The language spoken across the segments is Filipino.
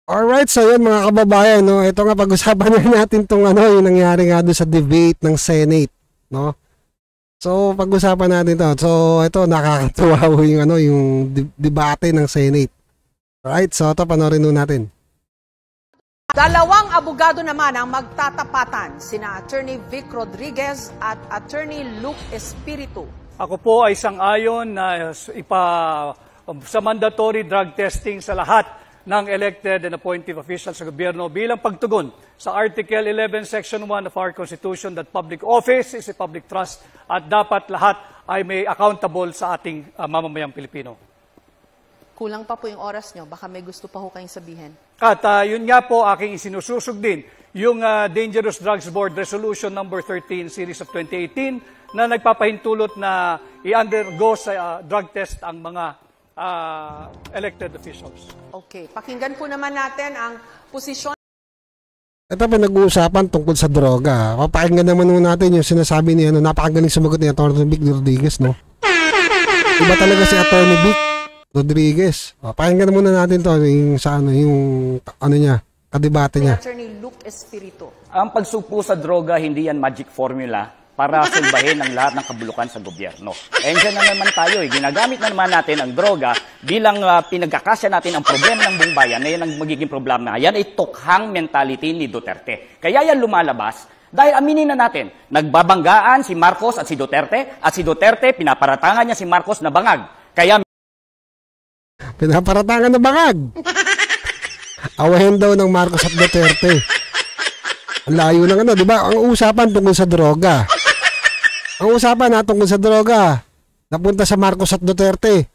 Alright, so yun mga kababayan, no? Ito nga pag-usapan na natin tong ano, yung nangyari nga doon sa debate ng Senate, no? So, pag-usapan natin to. So, ito nakakatuwa yung ano, yung debate ng Senate. Alright, so ito panoorin natin. Dalawang abogado naman ang magtatapatan, sina Attorney Vic Rodriguez at Attorney Luke Espiritu. Ako po ay sang-ayon na sa mandatory drug testing sa lahat ng elected and appointed officials sa gobyerno bilang pagtugon sa Article 11, Section 1 of our Constitution that public office is a public trust at dapat lahat ay may accountable sa ating mamamayang Pilipino. Kulang pa po yung oras nyo, baka may gusto pa ho kayong sabihin. At yun nga po aking isinususog din, yung Dangerous Drugs Board Resolution number 13 series of 2018 na nagpapahintulot na i-undergo sa drug test ang mga elected officials. Okay, pakinggan po naman natin ang posisyon. Ito pinag-uusapan tungkol sa droga. Papakinggan naman natin yung sinasabi ni ano, napakagaling sumagot ni Atty. Vic Rodriguez, no? Iba talaga si Atty. Vic Rodriguez. Pakinggan muna natin to yung sa ano, yung ano niya, kadebate niya. Attorney Luke Espiritu. Ang pagsugpo sa droga, hindi yan magic formula para sulbahin ang lahat ng kabulukan sa gobyerno. And dyan na naman tayo, ginagamit na naman natin ang droga bilang pinagkakasya natin ang problema ng buong bayan na yan ang magiging problema. Yan ay tukhang mentality ni Duterte. Kaya yan lumalabas dahil aminin na natin, nagbabanggaan si Marcos at si Duterte pinaparatangan niya si Marcos na bangag. Kaya pinaparatangan na bangag. Awahin daw ng Marcos at Duterte. Ang layo ng ano, di ba? Ang usapan tungkol sa droga. Ang usapan na tungkol sa droga, napunta sa Marcos at Duterte.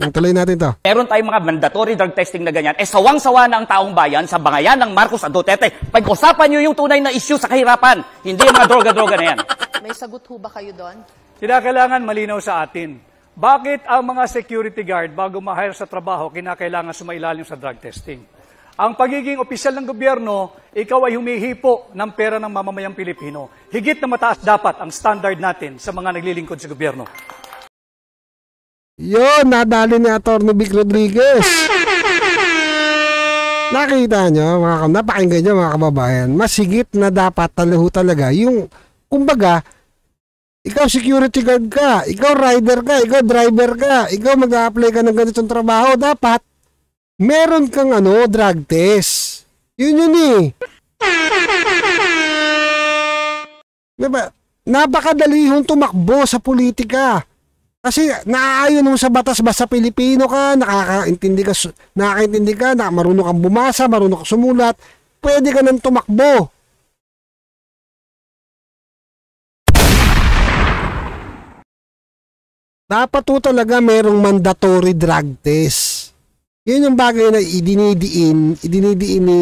Tuloy natin to. Meron tayong mga mandatory drug testing na ganyan. Sawang-sawa na ang taong bayan sa bangayan ng Marcos at Duterte. Pag-usapan nyo yung tunay na issue sa kahirapan, hindi yung mga droga-droga na yan. May sagot ho ba kayo doon? Kinakailangan malinaw sa atin. Bakit ang mga security guard bago ma-hire sa trabaho, kinakailangan sumailalim sa drug testing? Ang pagiging opisyal ng gobyerno, ikaw ay humihipo ng pera ng mamamayang Pilipino. Higit na mataas dapat ang standard natin sa mga naglilingkod sa gobyerno. Yun, nadali ni Atty. Vic Rodriguez. Nakita nyo, napakinggan nyo mga kababayan, mas higit na dapat talaga yung, kumbaga, ikaw security guard ka, ikaw rider ka, ikaw driver ka, ikaw mag-a-apply ka ng ganitong trabaho, dapat meron kang ano, drug test. Yun eh. Diba? Napakadali hong tumakbo sa politika. Kasi naaayon mo sa batas, basta Pilipino ka, nakakaintindi ka, marunong kang bumasa, marunong kang sumulat, pwede ka nang tumakbo. Dapat po talaga merong mandatory drug test. Yun yung bagay na idinidiin ni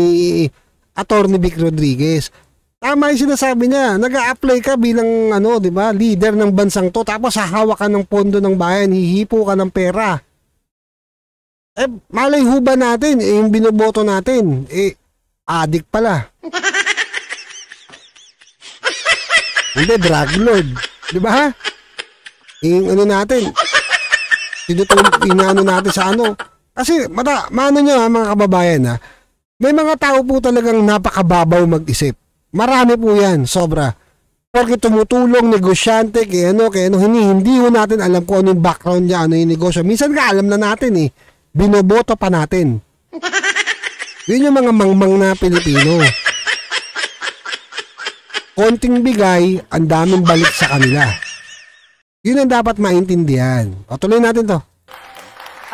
Atty. Vic Rodriguez. Tama yung sinasabi niya, nag-a-apply ka bilang ano, 'di ba, leader ng bansang to, tapos hahawak ka ng pondo ng bayan, hihipo ka ng pera. Malay ho ba natin, yung binoboto natin, addict pala. Hindi, drug lord, 'di ba? Yung ano natin, inaano natin sa ano. Kasi, mano nyo mga kababayan may mga tao po talagang napakababaw mag-isip. Marami po yan, sobra. Porque tumutulong, negosyante, kaya ano, hindi ho natin alam kung ano yung background niya, ano yung negosyo. Minsan nga alam na natin binoboto pa natin. Yun yung mga mangmang na Pilipino. Konting bigay, ang daming balik sa kanila. Yun ang dapat maintindihan. O, tuloy natin to.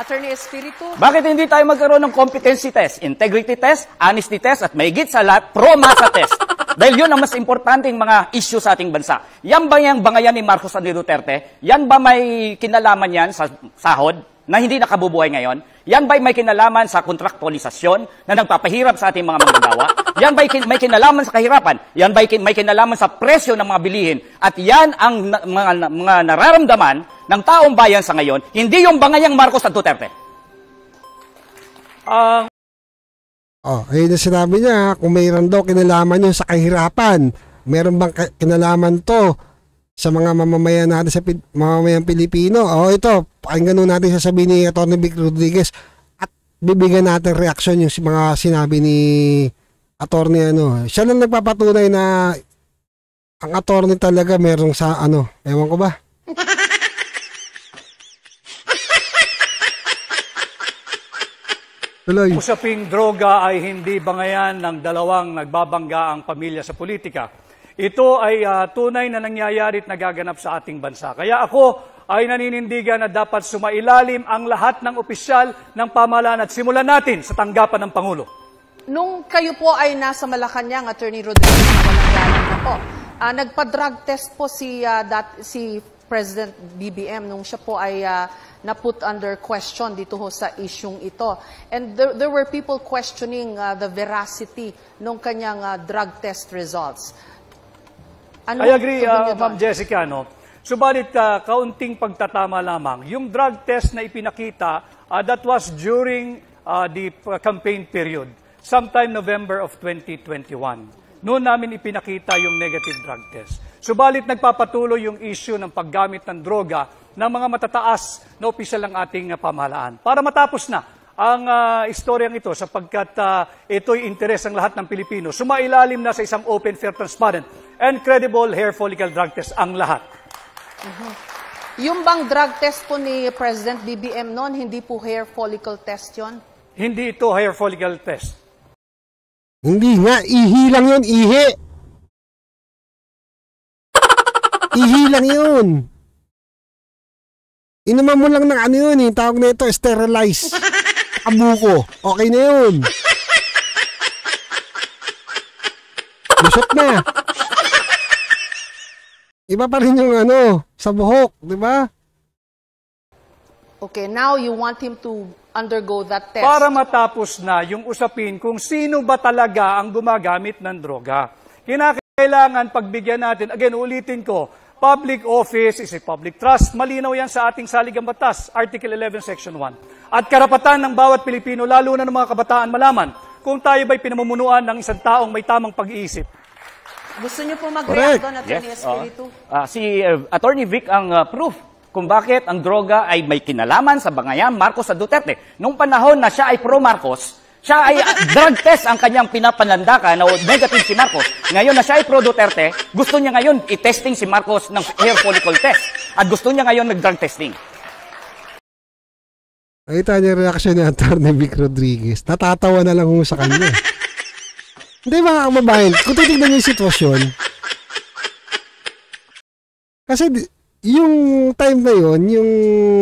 Attorney Espiritu. Bakit hindi tayo magkaroon ng competency test, integrity test, honesty test, at mahigit sa lahat, pro-masa test? Dahil yun ang mas importanteng mga issue sa ating bansa. Yan ba yung bangayan ni Marcos at ni Duterte? Yan ba may kinalaman yan sa sahod na hindi nakabubuhay ngayon? Yan ba may kinalaman sa kontraktualisasyon na nagpapahirap sa ating mga manggagawa? Yan ba may kinalaman sa kahirapan? Yan ba may kinalaman sa presyo ng mga bilihin? At yan ang mga nararamdaman ng taong bayan sa ngayon, hindi yung bangayang Marcos at Duterte. Ayun na sinabi niya, kung mayroon daw kinalaman yun sa kahirapan, meron bang kinalaman to sa mga mamamayan natin, sa mamamayang Pilipino? Ito, pakinggan natin sasabihin ni Atty. Vic Rodriguez. bibigyan natin reaksyon yung mga sinabi ni attorney ano. Siya lang nagpapatunay na ang attorney talaga merong sa ano, ewan ko ba? Tuloy. Usaping droga ay hindi bangayan ng dalawang nagbabangga ang pamilya sa politika. Ito ay tunay na nangyayari at nagaganap sa ating bansa. Kaya ako ay naninindigan na dapat sumailalim ang lahat ng opisyal ng pamahalaan at simulan natin sa tanggapan ng Pangulo. Nung kayo po ay nasa Malacanang, Attorney Rodriguez, na walang galang na po, nagpa-drug test po si President BBM nung siya po ay na-put under question dito ho sa isyung ito. And there were people questioning the veracity ng kanyang drug test results. Ano I agree, tugon niyo Ma'am doon? Jessica, no? Subalit, kaunting pagtatama lamang. Yung drug test na ipinakita, that was during the campaign period, sometime November of 2021. Noon namin ipinakita yung negative drug test. Subalit, nagpapatuloy yung issue ng paggamit ng droga ng mga matataas na opisyal ng ating pamahalaan. Para matapos na ang istoryang ito sapagkat ito'y interes ng lahat ng Pilipino. Sumailalim na sa isang open, fair, transparent, and credible hair follicle drug test ang lahat. Yung bang drug test po ni President BBM noon, hindi po hair follicle test yon? Hindi ito hair follicle test. Hindi nga, ihi lang yun, ihi. Ihi lang yun. Inuman mo lang ng ano yun eh, tawag na ito, sterilize. Kabuko, okay na yun. Lusot na. Iba pa rin yung ano, sa buhok, di ba? Okay, now you want him to undergo that test. Para matapos na yung usapin kung sino ba talaga ang gumagamit ng droga. Kinakailangan pagbigyan natin, again, ulitin ko, public office is a public trust. Malinaw yan sa ating saligang batas, Article 11, Section 1. At karapatan ng bawat Pilipino, lalo na ng mga kabataan, malaman kung tayo ba'y pinamumunuan ng isang taong may tamang pag-iisip. Gusto niyo po mag-react Correct. doon, Attorney Espiritu? Si Attorney Vic ang proof kung bakit ang droga ay may kinalaman sa bangayan Marcos at Duterte. Nung panahon na siya ay pro-Marcos, siya ay drug test ang kanyang pinapanlandakan na negative si Marcos. Ngayon na siya ay pro-Duterte, gusto niya ngayon i-testing si Marcos ng hair follicle test. At gusto niya ngayon nag-drug testing. Nakita niya yung reaction ni Atty. Vic Rodriguez. Natatawa na lang sa kanya. Hindi mga kababayan, kung titignan niyo yung sitwasyon, kasi yung time na yun, yung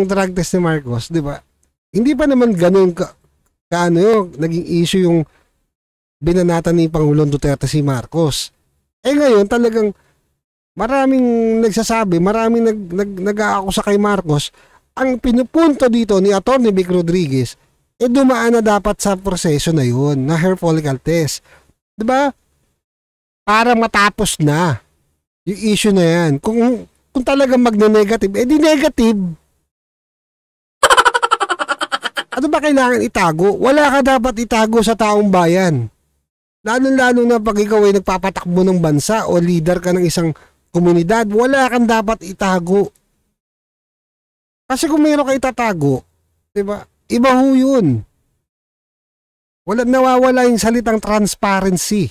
drug test ni Marcos, di ba? Hindi pa naman ganun kaano yun, naging issue yung binanatan ni Pangulong Duterte si Marcos. Eh ngayon, talagang maraming nagsasabi, maraming nag-aakusa kay Marcos. Ang pinupunto dito ni Atty. Vic Rodriguez, dumaan na dapat sa proseso na yun, na hair follicle test. Diba? Para matapos na yung issue na yan. Kung talagang magne-negative, di negative. Ano ba kailangan itago? Wala ka dapat itago sa taong bayan. Lalo-lalo na pag ikaw ay nagpapatakbo ng bansa o leader ka ng isang komunidad, wala kang dapat itago. Kasi kung mayroon ka itatago, diba? Iba ho yun. Walang nawawala yung salitang transparency.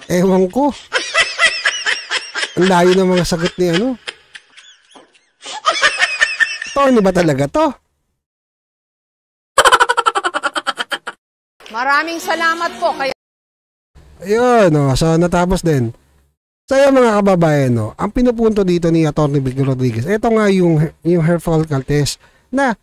Ewan ko. Ang layo ng mga sagot ni ano. Attorney ba talaga to? Maraming salamat po. Kaya Ayun, no. So natapos din. So yung mga kababayan, no, ang pinupunto dito ni Atty. Vic Rodriguez, ito nga yung hair follicle test na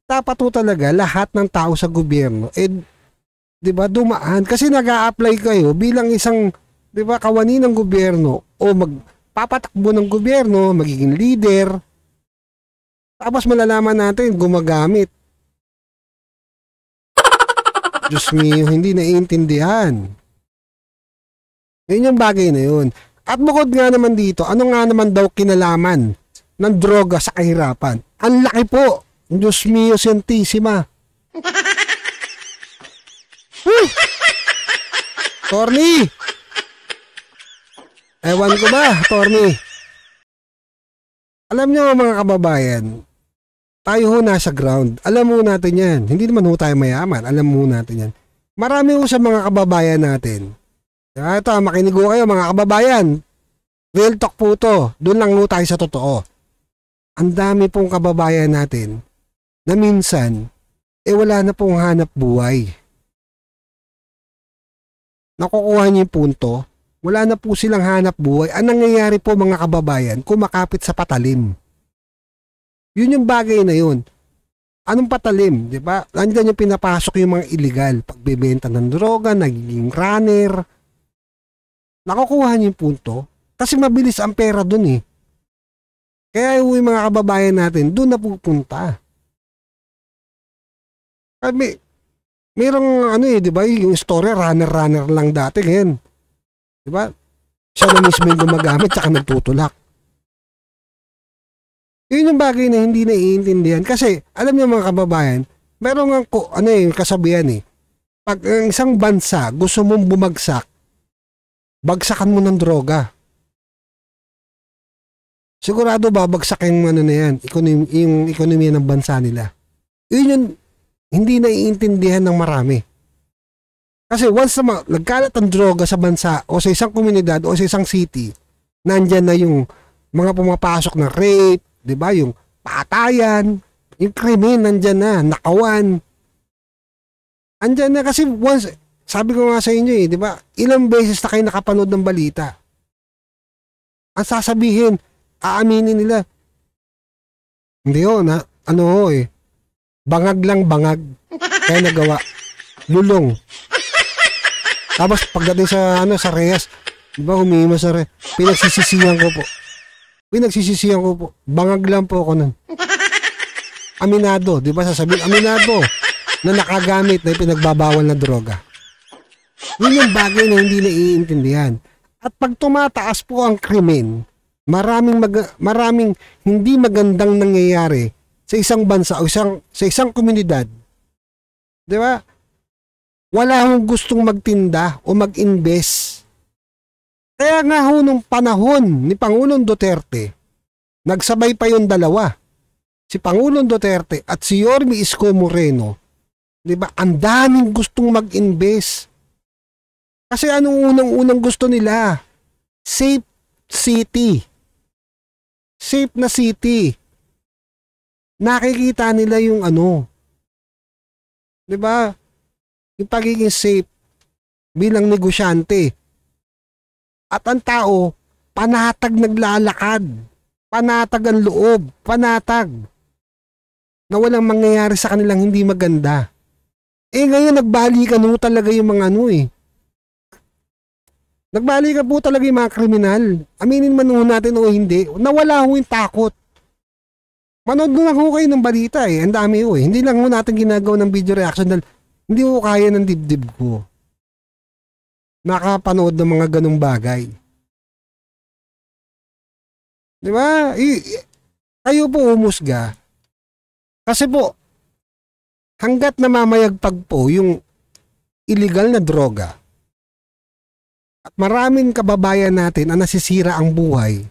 dapat po talaga lahat ng tao sa gobyerno, 'di ba, dumaan kasi nag-a-apply kayo bilang isang, 'di ba, kawani ng gobyerno o magpapatakbo ng gobyerno, magiging leader. Tapos malalaman natin gumagamit. Diyos mio, hindi naiintindihan. Yun yung bagay na yun. At bukod nga naman dito, ano nga naman daw kinalaman ng droga sa kahirapan? Ang laki po. Diyos mio, Santisima. Torny! Ewan ko ba, Torny? Alam nyo mga kababayan, tayo ho nasa ground. Alam mo natin yan. Hindi naman ho tayo mayaman. Alam mo natin yan. Marami ho sa mga kababayan natin. Ito, makinig ho kayo mga kababayan. Real talk po to. Doon lang ho tayo sa totoo. Ang dami pong kababayan natin na minsan, wala na pong hanap buhay. Nakukuha niyo yung punto. Wala na po silang hanap buhay. Ang nangyayari po mga kababayan, kumakapit sa patalim. Yun yung bagay na yun. Anong patalim, di ba? Nandiyan yung pinapasok yung mga illegal. Pagbebenta ng droga, nagiging runner. Nakukuha niyo yung punto. Kasi mabilis ang pera dun eh. Kaya yung mga kababayan natin, dun na pupunta. Mayroong di ba, yung story, runner lang dati ngayon. Di ba? Siya na mismo yung gumagamit tsaka nagtutulak. Yun yung bagay na hindi naiintindihan. Kasi, alam niyo mga kababayan, meron nga kasabihan eh. Pag ang isang bansa gusto mong bumagsak, bagsakan mo ng droga. Sigurado babagsakin mo na yan, yung ekonomiya ng bansa nila. Yun yung hindi naiintindihan ng marami. Kasi once na nagkalat ang droga sa bansa o sa isang komunidad o sa isang city, nandyan na yung mga pumapasok na rape, di ba? Yung patayan, yung krimen nandyan na, nakawan. Andyan na kasi once, sabi ko nga sa inyo di ba? Ilang beses na kayo nakapanood ng balita. Ang sasabihin, aaminin nila. Hindi bangag lang bangag. Kaya nagawa. Lulong. Tapos pagdating sa Reyes, di ba humima sa Reyes, pinagsisisihan ko po. Bangag lang po ako nun. Aminado, di ba sasabihin, aminado na nakagamit na pinagbabawal na droga. Yun yung bagay na hindi naiintindihan. At pag tumataas po ang krimen, maraming hindi magandang nangyayari sa isang bansa o sa isang komunidad. Di ba? Wala akong gustong magtinda o mag-invest. Kaya nga nung panahon ni Pangulong Duterte, nagsabay pa yung dalawa. Si Pangulong Duterte at si Yorme Isko Moreno. Di ba? Ang daming gustong mag-invest. Kasi anong unang gusto nila? Safe city. Safe na city. Nakikita nila yung di ba? Yung pagiging safe bilang negosyante. At ang tao, panatag naglalakad. Panatag ang loob. Panatag. Na walang mangyayari sa kanilang hindi maganda. Ngayon nagbalikan mo talaga yung mga Nagbalikan po talaga yung mga kriminal. Aminin man natin o hindi, nawala ho yung takot. Manood lang ho kayo ng balita Ang dami ho Hindi lang ho natin ginagawa ng video reaction dahil hindi ho kaya ng dibdib ko. Nakapanood ng mga ganong bagay. Di ba? Kayo po umusga. Kasi po, hanggat namamayagpag po yung illegal na droga, at maraming kababayan natin ang nasisira ang buhay,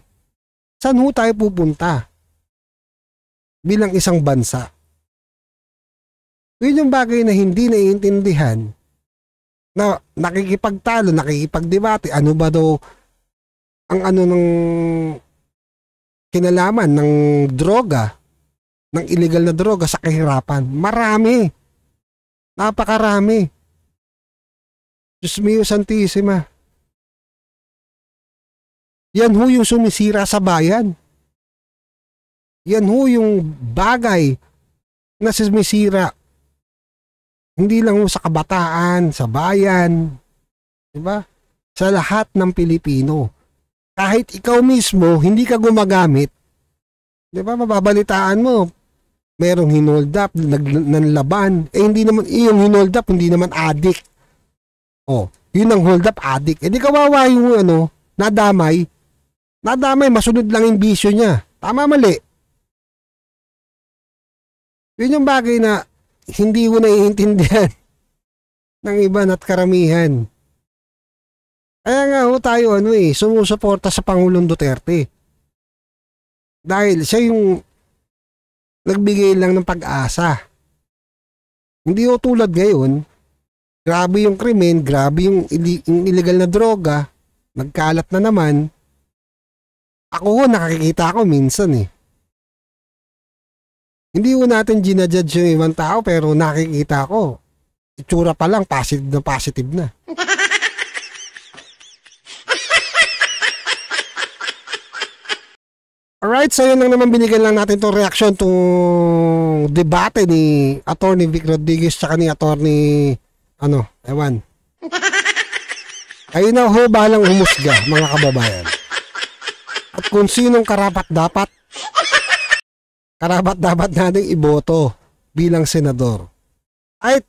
saan ho tayo pupunta? Bilang isang bansa. Yun yung bagay na hindi naiintindihan na nakikipagtalo, nakikipagdebate, ano ba daw ang ng kinalaman ng droga, ng illegal na droga sa kahirapan. Marami. Napakarami. Diyos mio Santissima. Yan ho yung sumisira sa bayan. Yan ho yung bagay na sumisira. Hindi lang ho sa kabataan, sa bayan, diba? Sa lahat ng Pilipino. Kahit ikaw mismo, hindi ka gumagamit, diba? Mababalitaan mo, merong hinold up, nanlaban. Hindi naman, yung hinold up, hindi naman addict. Yun ang hold up, addict. Di kawawa yung nadamay. Nadamay, masunod lang yung bisyo niya. Tama, mali. Yun yung bagay na hindi ko naiintindihan ng iba at karamihan. Kaya nga tayo sumusuporta sa Pangulong Duterte. Dahil siya yung nagbigay lang ng pag-asa. Hindi ho tulad ngayon, grabe yung krimen, grabe yung illegal na droga, nagkalat na naman. Ako ho, nakikita ko minsan eh. Hindi ho natin ginajudge yung ibang tao pero nakikita ko. Itsura pa lang, positive na. Alright, so yun lang naman binigyan lang natin itong reaction itong debate ni Attorney Vic Rodriguez tsaka ni Attorney ewan. Kayo na ho bahalang humusga, mga kababayan. At kung sinong karapat-dapat nating iboto bilang senador. Ay,